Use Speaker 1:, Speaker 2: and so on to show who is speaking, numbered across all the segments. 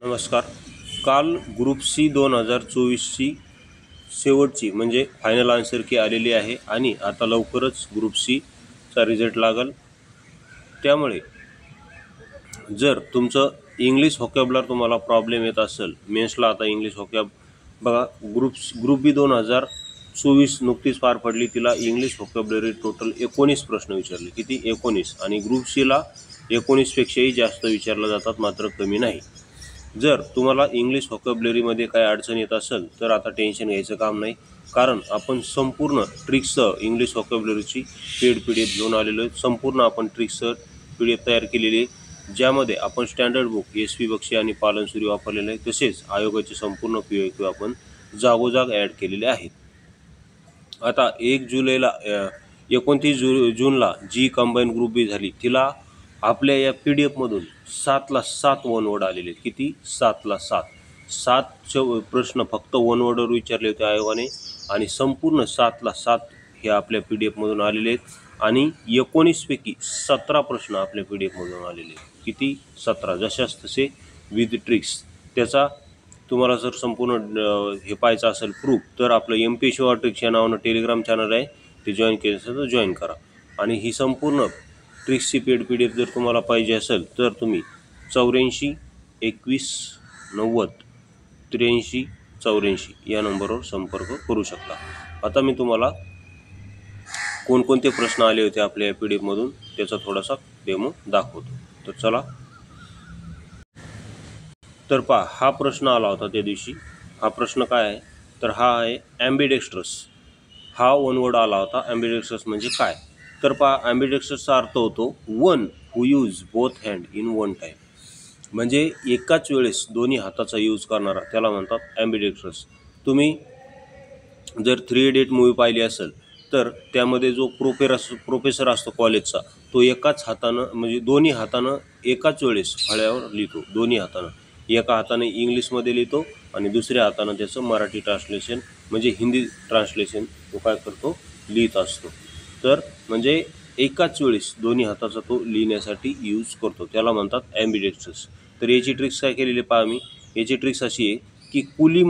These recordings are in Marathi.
Speaker 1: नमस्कार. काल ग्रुप सी 2024ची शेवटची म्हणजे फायनल आन्सर की आलेली आहे आणि आता लवकरच ग्रुप सीचा रिझल्ट लागल. त्यामुळे जर तुमचं इंग्लिश व्होकॅब्युलर तुम्हाला प्रॉब्लेम येत असेल, मेन्सला आता इंग्लिश बघा, ग्रुप बी 2024 नुकतीच पार पडली. तिला इंग्लिश व्होकॅब्युलरी टोटल 19 प्रश्न विचारले. किती? 19. आणि ग्रुप सीला 19पेक्षाही जास्त विचारले जातात, मात्र कमी नाही. जर तुम्हाला इंग्लिश व्होकॅब्युलरीमध्ये काही अडचण येत असेल तर आता टेन्शन घ्यायचं काम नाही, कारण आपण संपूर्ण ट्रिक्ससह इंग्लिश व्होकॅब्युलरीची पेड PDF घेऊन आलेलो आहे. संपूर्ण आपण ट्रिक्ससह PDF तयार केलेली आहे, ज्यामध्ये आपण स्टँडर्ड बुक SP बक्षी आणि पालनसुरी वापरलेले आहे. तसेच आयोगाचे संपूर्ण POQ आपण जागोजाग ॲड केलेले आहेत. आता 29 जूनला जी कंबाईन ग्रुप बी झाली, तिला आपल्या या PDF मधून 7 ला 7 वन वर्ड आलेले आहेत. किती? 7 ला 7. 7 प्रश्न फक्त वन वर्डवर विचारले होते आयोगाने आणि संपूर्ण 7 ला 7 हे आपल्या PDF मधून आलेले आहेत. आणि 19 पैकी 17 प्रश्न आपल्या PDF मधून आलेले आहेत. किती? 17. जशाच तसे विथ ट्रिक्स. त्याचा तुम्हाला जर संपूर्ण हे पाहायचं असेल प्रूफ, तर आपलं MPSC ट्रिक्स या नावानं टेलिग्राम चॅनल आहे, ते जॉईन केलं असेल तर जॉईन करा. आणि ही संपूर्ण ट्रिक्सची पेड PDF जर तुम्हाला पाहिजे असेल तर तुम्ही 84 21 90 83 84 या नंबरवर संपर्क करू शकता. आता मी तुम्हाला कोणकोणते प्रश्न आले होते आपल्या या PDF मधून त्याचा थोडासा डेमो दाखवतो. तर चला. तर पहा, हा प्रश्न आला होता त्या दिवशी. हा प्रश्न काय आहे? तर हा आहे ॲम्बिडेक्स्ट्रस. हा वन वर्ड आला होता. ॲम्बिडेक्स्ट्रस म्हणजे काय? तर पहा, ॲम्बिडेक्स्ट्रसचा अर्थ होतो one who use both hand in one time. म्हणजे एकाच वेळेस दोन्ही हाताचा यूज करणारा, त्याला म्हणतात ॲम्बिडेक्स्ट्रस. तुम्ही जर 3 इडियट मूवी पाहिली असेल तर त्यामध्ये जो प्रोफेसर असतो कॉलेजचा, तो एकाच हातानं म्हणजे दोन्ही हातानं एकाच वेळेस फळ्यावर लिहितो. दोन्ही हातानं, एका हाताने इंग्लिशमध्ये लिहितो आणि दुसऱ्या हातानं त्याचं मराठी ट्रान्सलेशन म्हणजे हिंदी ट्रान्सलेशन तो काय करतो? लिहित असतो. तर म्हणजे एकाच वेळेस दोन्ही हाताचा तो लिहिण्यासाठी यूज करतो, त्याला म्हणतात ॲम्बिडेक्स्ट्रस. तर याची ट्रिक्स काय केलेली पहा मी. याची ट्रिक्स अशी आहे की कुली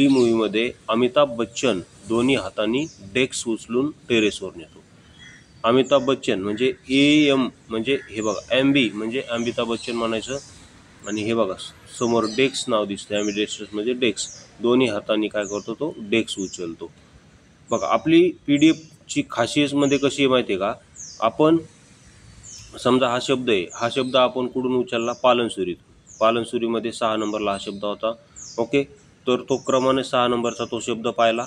Speaker 1: मूवीमध्ये अमिताभ बच्चन दोन्ही हातांनी डेस्क उचलून टेरेसवर नेतो. अमिताभ बच्चन म्हणजे AM म्हणजे हे बघा, MB म्हणजे अमिताभ बच्चन म्हणायचं. आणि हे बघा समोर डेस्क नाव दिसतं, ॲम्बिडेक्स्ट्रस म्हणजे डेस्क. दोन्ही हातांनी काय करतो? तो डेस्क उचलतो. बघा, आपली PDFची खासियतमध्ये कशी आहे माहिती आहे का? आपण समजा हा शब्द आहे, हा शब्द आपण कुठून उचलला? पालनसुरीत. पालनसुरीमध्ये 6 नंबरला हा शब्द होता. ओके. तर तो क्रमाने 6 नंबरचा तो शब्द पाहिला,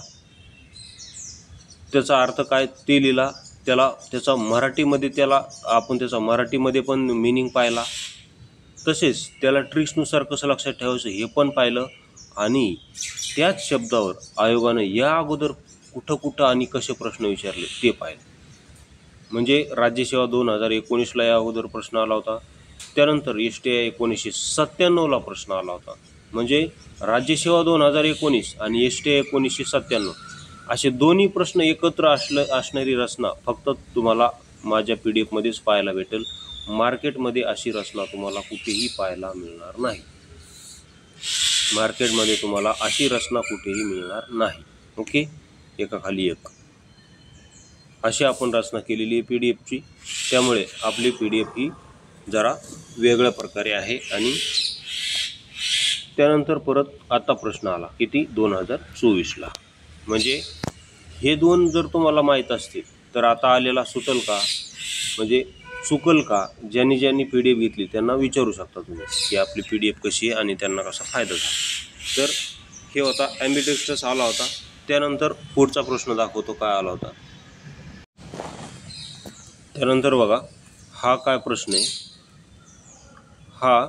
Speaker 1: त्याचा अर्थ काय ते लिहिला, त्याचा मराठीमध्ये पण मिनिंग पाहिला. तसेच त्याला ट्रिक्सनुसार कसं लक्षात ठेवायचं हे पण पाहिलं. आणि त्याच शब्दावर आयोगानं या अगोदर कुठं आणि कसे प्रश्न विचारले ते पाहिलं. म्हणजे राज्यसेवा 2019ला या अगोदर प्रश्न आला होता. त्यानंतर STI 1997ला प्रश्न आला होता. म्हणजे राज्यसेवा 2019 आणि STI 1997 असे दोन्ही प्रश्न एकत्र असणारी रचना फक्त तुम्हाला माझ्या PDFमध्येच पाहायला भेटेल. मार्केटमध्ये अशी रचना तुम्हाला कुठेही पाहायला मिळणार नाही. मार्केटमध्ये तुम्हाला अशी रचना कुठेही मिळणार नाही. ओके. एकाखाली एक अशी आपण रचना केलेली आहे PDFची. त्यामुळे आपली PDF ही जरा वेगळ्या प्रकारे आहे. आणि त्यानंतर परत आता प्रश्न आला किती? 2024ला. म्हणजे हे दोन जर तुम्हाला माहीत असतील तर आता आलेला सुटल का म्हणजे चुकल का? ज्यांनी PDF घेतली त्यांना विचारू शकता तुम्ही की आपली PDF कशी आहे आणि त्यांना कसा फायदा झाला. तर हे होता ॲम्बिडेक्स्ट्रस आला होता. त्यानंतर पुढचा प्रश्न दाखवतो काय आला होता. त्यानंतर बघा, हा काय प्रश्न आहे? हा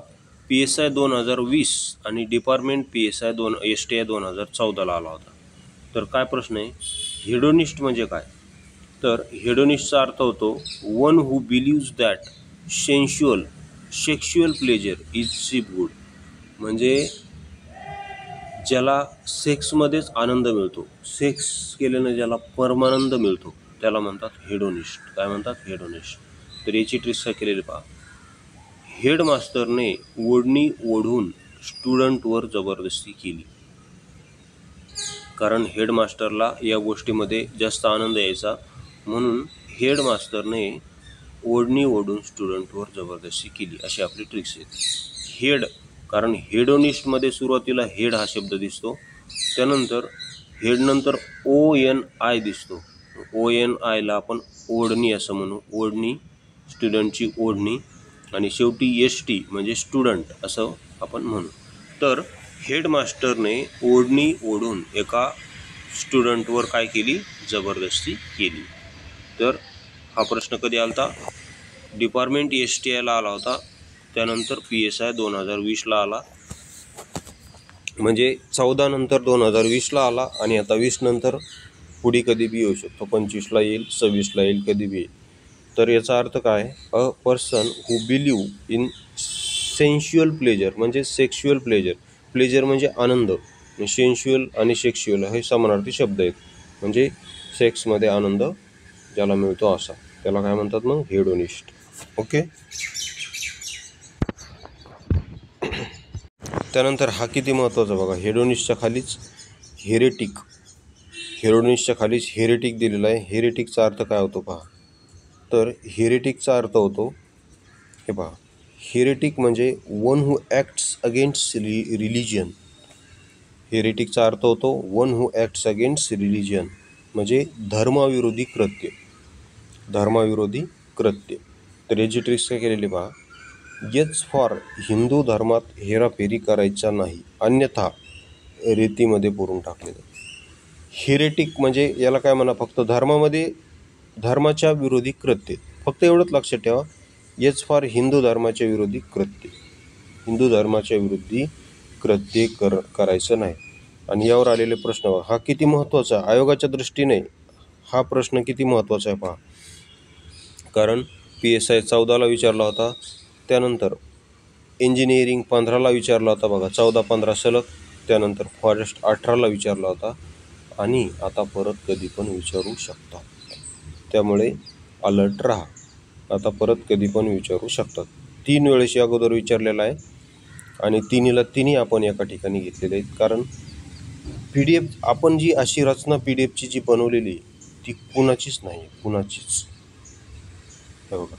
Speaker 1: PSI 2020 आणि डिपार्टमेंट PSI STI 2014ला आला होता. तर काय प्रश्न आहे? हेडोनिस्ट म्हणजे काय? तर हेडोनिस्टचा अर्थ होतो one who believes that sexual pleasure is good. म्हणजे ज्याला सेक्समध्येच आनंद मिळतो, सेक्स केल्याने ज्याला परमानंद मिळतो, त्याला म्हणतात हेडोनिस्ट. काय म्हणतात? हेडोनिस्ट. तर याची ट्रिक्स काय केलेली पहा. हेडमास्टरने ओढणी ओढून स्टुडंटवर जबरदस्ती केली. कारण हेडमास्टरला या गोष्टीमध्ये जास्त आनंद यायचा, म्हणून हेडमास्टरने ओढणी ओढून स्टुडंटवर जबरदस्ती केली. अशी आपली ट्रिक्स आहेत. हेड, कारण हेडोनिस्टमध्ये सुरुवातीला हेड हा शब्द दिसतो, त्यानंतर हेडनंतर ONI दिसतो. ONIला आपण ओढणी असं म्हणू, ओढणी, स्टुडंटची ओढणी, आणि शेवटी ST म्हणजे स्टुडंट असं आपण म्हणू. तर हेडमास्टरने ओढणी ओढून एका स्टुडंटवर काय केली? जबरदस्ती केली. तर हा प्रश्न कधी आला होता? डिपार्टमेंट STIला आला होता, त्यानंतर PSI 2020ला आला, म्हणजे 14 नंतर 2020ला आला, आणि आता 20 नंतर पुढे कधी बी येऊ शकतो. 25ला येईल, 26ला येईल, कधी बी येईल. तर याचा अर्थ काय? A person who believe in sensual pleasure, म्हणजे सेक्शुअल प्लेजर. प्लेजर म्हणजे आनंद, सेन्शुअल आणि सेक्शुअल हे समानार्थी शब्द आहेत. म्हणजे सेक्समध्ये आनंद ज्याला मिळतो असा, त्याला काय म्हणतात मग? हेडोनिस्ट. ओके. त्यानंतर हा किती महत्त्वाचा बघा, हेडोनिस्टच्या खालीच हेरेटिक, हेडोनिस्टच्या खालीच हेरेटिक दिलेला आहे. हेरेटिकचा अर्थ काय होतो पहा. तर हेरेटिकचा अर्थ होतो, हे पहा, हेरेटिक म्हणजे one who acts against religion. हेरेटिकचा अर्थ होतो one who acts against religion, म्हणजे धर्माविरोधी कृत्य, धर्माविरोधी कृत्य. तर याची ट्रिक्स काय केलेली पहा. येच फॉर हिंदू धर्मात हेराफेरी करायचा नाही, अन्यथा रीतीमध्ये पुरून टाकले जाते. हेरेटिक म्हणजे याला काय म्हणा, फक्त धर्मामध्ये, धर्माच्या विरोधी कृत्य, फक्त एवढंच लक्षात ठेवा. येच फॉर हिंदू धर्माच्या विरोधी कृत्य, हिंदू धर्माच्या विरोधी कृत्य करायचं नाही. आणि यावर आलेले प्रश्न हा किती महत्त्वाचा आयोगाच्या दृष्टीने, हा प्रश्न किती महत्त्वाचा आहे पहा. कारण PSI 14ला विचारला होता, त्यानंतर इंजिनिअरिंग 15ला विचारला होता बघा, 14-15 सलग, त्यानंतर फॉरेस्ट 18ला विचारला होता, आणि आता परत कधी पण विचारू शकतात. त्यामुळे अलर्ट राहा, आता परत कधी पण विचारू शकतात. 3 वेळेस अगोदर विचारलेला आहे, आणि तिन्ही आपण एका ठिकाणी घेतलेले आहेत. कारण PDF आपण जी अशी रचना PDFची जी बनवलेली ती कुणाचीच नाही, कुणाचीच. हे बघा,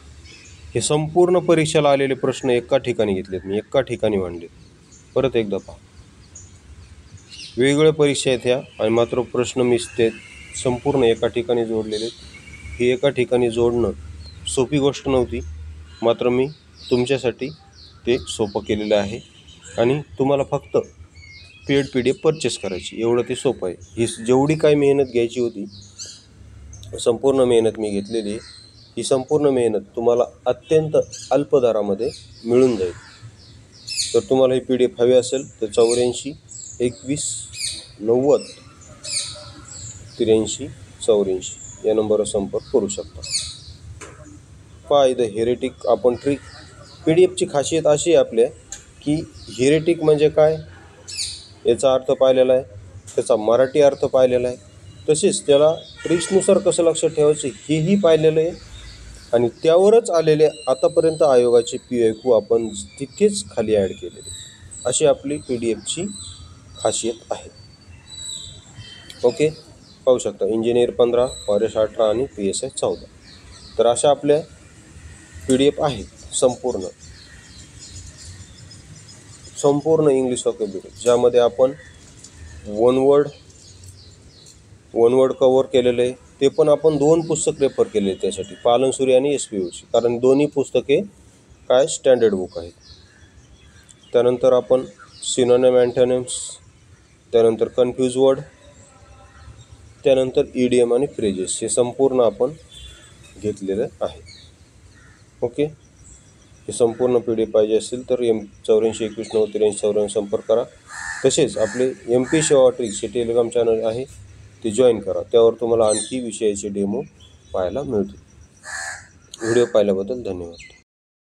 Speaker 1: हे संपूर्ण परीक्षेला आलेले प्रश्न एका ठिकाणी घेतलेत मी, एका ठिकाणी मांडलेत. परत एकदा पहा, वेगवेगळ्या परीक्षा आहेत ह्या, आणि मात्र प्रश्न मी ते संपूर्ण एका ठिकाणी जोडलेले. हे एका ठिकाणी जोडणं सोपी गोष्ट नव्हती, मात्र मी तुमच्यासाठी ते सोपं केलेलं आहे. आणि तुम्हाला फक्त पेड PDF परचेस करायची, एवढं ते सोपं आहे. ही जेवढी काही मेहनत घ्यायची होती, संपूर्ण मेहनत मी घेतलेली आहे. ही संपूर्ण मेहनत तुम्हाला अत्यंत अल्प दरामध्ये मिळून जाईल. तर तुम्हाला ही PDF हवी असेल तर 84 21 90 83 84 या नंबरवर संपर्क करू शकता. पहा इथं हेरेटिक आपण ट्रिक, PDFची खासियत अशी आहे आपल्या, की हेरेटिक म्हणजे काय याचा अर्थ पाहिलेला आहे, त्याचा मराठी अर्थ पाहिलेला आहे, तसेच त्याला ट्रिक्सनुसार कसं लक्षात ठेवायचं हेही पाहिलेलं आहे. आणि त्यावरच आलेले आतापर्यंत आयोगाचे PIQ आपण तिथेच खाली ॲड केलेले, अशी आपली PDFची खासियत आहे. ओके, पाहू शकता इंजिनियर 15, फॉरेस्ट 18 आणि PSI 14. तर अशा आपल्या PDF आहेत संपूर्ण इंग्लिश व्होकॅब्युलरी, ज्यामध्ये आपण वन वर्ड कव्हर केलेलं आहे. ते पण आपण 2 पुस्तक रेफर केले त्यासाठी, पालनसुरी आणि SPOC, कारण दोन्ही पुस्तके काय स्टँडर्ड बुक आहेत. त्यानंतर आपण सिनोनिम अँटोनिम्स, त्यानंतर कन्फ्यूज वर्ड, त्यानंतर EDM आणि फ्रेजेस, हे संपूर्ण आपण घेतलेलं आहे. ओके, हे संपूर्ण PDF पाहिजे असेल तर 84 21 90 83 94 संपर्क करा. तसेच आपले MP सेवा ट्रिक्स हे टेलिग्राम चॅनल आहे, ते जॉईन करा. त्यावर तुम्हाला आणखी विषयाचे डेमो पाहायला मिळतील. व्हिडिओ पाहिल्याबद्दल धन्यवाद.